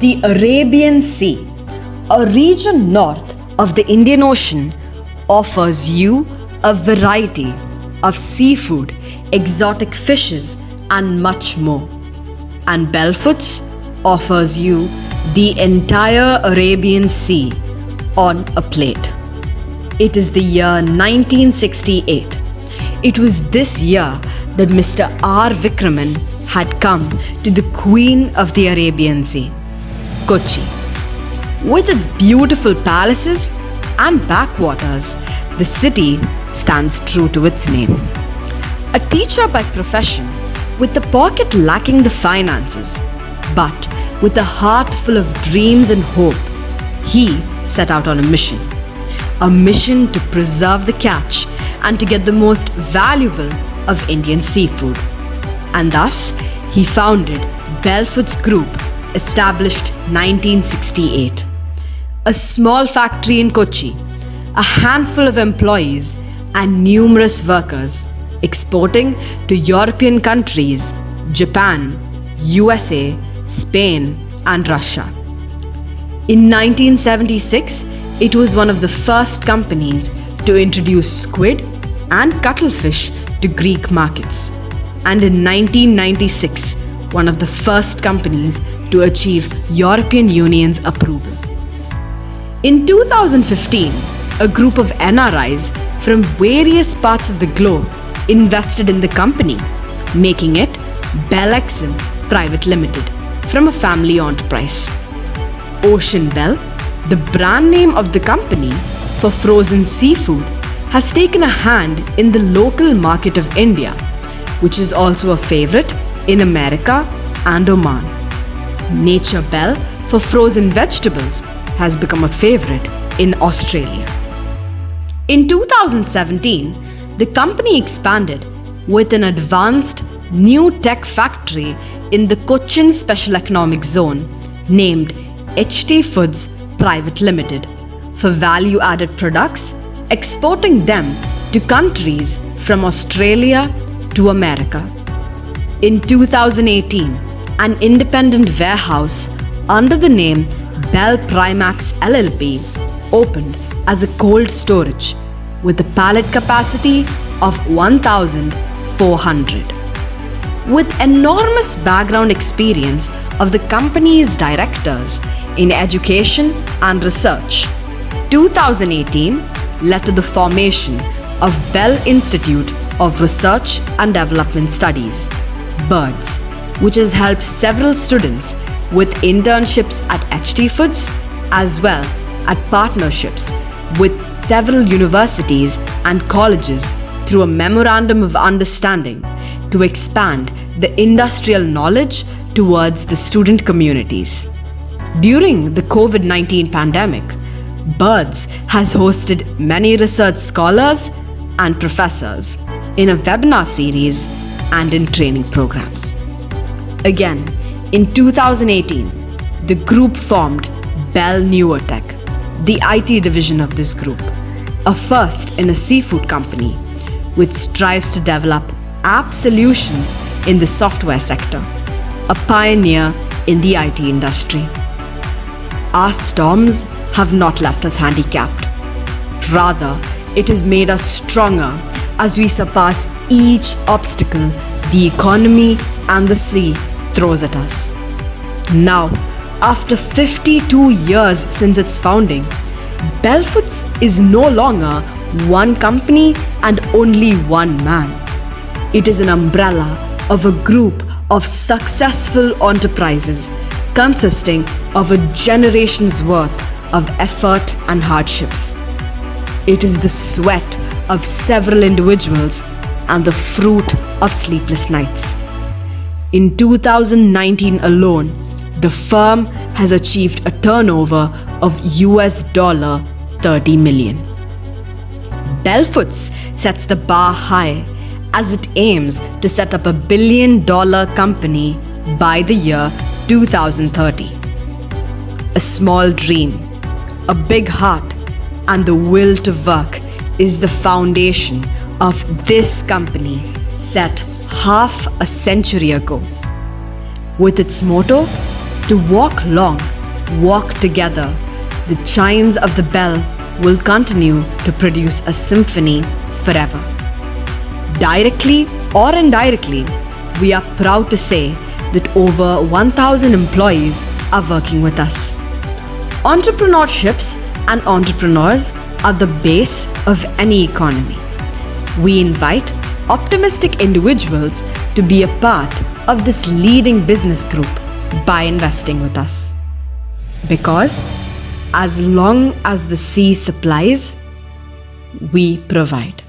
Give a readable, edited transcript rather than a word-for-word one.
The Arabian Sea, a region north of the Indian Ocean, offers you a variety of seafood, exotic fishes, and much more. And Belfoots offers you the entire Arabian Sea on a plate. It is the year 1968. It was this year that Mr. R. Vikraman had come to the Queen of the Arabian Sea, Kochi. With its beautiful palaces and backwaters, the city stands true to its name. A teacher by profession, with the pocket lacking the finances, but with a heart full of dreams and hope, he set out on a mission to preserve the catch and to get the most valuable of Indian seafood. And thus, he founded Belfoots Group, established 1968. A small factory in Kochi, a handful of employees, and numerous workers, exporting to European countries, Japan, USA, Spain, and Russia. In 1976, it was one of the first companies to introduce squid and cuttlefish to Greek markets. And in 1996, one of the first companies to achieve European Union's approval. In 2015, a group of NRIs from various parts of the globe invested in the company, making it Bellexim Private Limited from a family enterprise. Ocean Bell, the brand name of the company for frozen seafood, has taken a hand in the local market of India, which is also a favorite in America and Oman. Nature Bell for frozen vegetables has become a favorite in Australia. In 2017, the company expanded with an advanced new tech factory in the Cochin Special Economic Zone named HT Foods Private Limited for value-added products, exporting them to countries from Australia to America. In 2018, an independent warehouse under the name Bell Primax LLP opened as a cold storage with a pallet capacity of 1,400. With enormous background experience of the company's directors in education and research, 2018 led to the formation of Bell Institute of Research and Development Studies, BIRDS, which has helped several students with internships at HT Foods as well as partnerships with several universities and colleges through a memorandum of understanding to expand the industrial knowledge towards the student communities. During the COVID-19 pandemic, BIRDS has hosted many research scholars and professors in a webinar series and in training programs. Again, in 2018, the group formed Bell Neurotech, the IT division of this group, a first in a seafood company which strives to develop app solutions in the software sector, a pioneer in the IT industry. Our storms have not left us handicapped. Rather, it has made us stronger as we surpass each obstacle the economy and the sea throws at us. Now, after 52 years since its founding, Belfoots is no longer one company and only one man. It is an umbrella of a group of successful enterprises consisting of a generation's worth of effort and hardships. It is the sweat of several individuals and the fruit of sleepless nights. In 2019 alone, the firm has achieved a turnover of $30 million. Belfoots sets the bar high as it aims to set up $1 billion company by the year 2030. A small dream, a big heart, and the will to work is the foundation of this company set half a century ago. With its motto, to walk long walk together, the chimes of the bell will continue to produce a symphony forever. Directly or indirectly, we are proud to say that over 1,000 employees are working with us. Entrepreneurships and entrepreneurs are the base of any economy. We invite optimistic individuals to be a part of this leading business group by investing with us. Because as long as the sea supplies, we provide.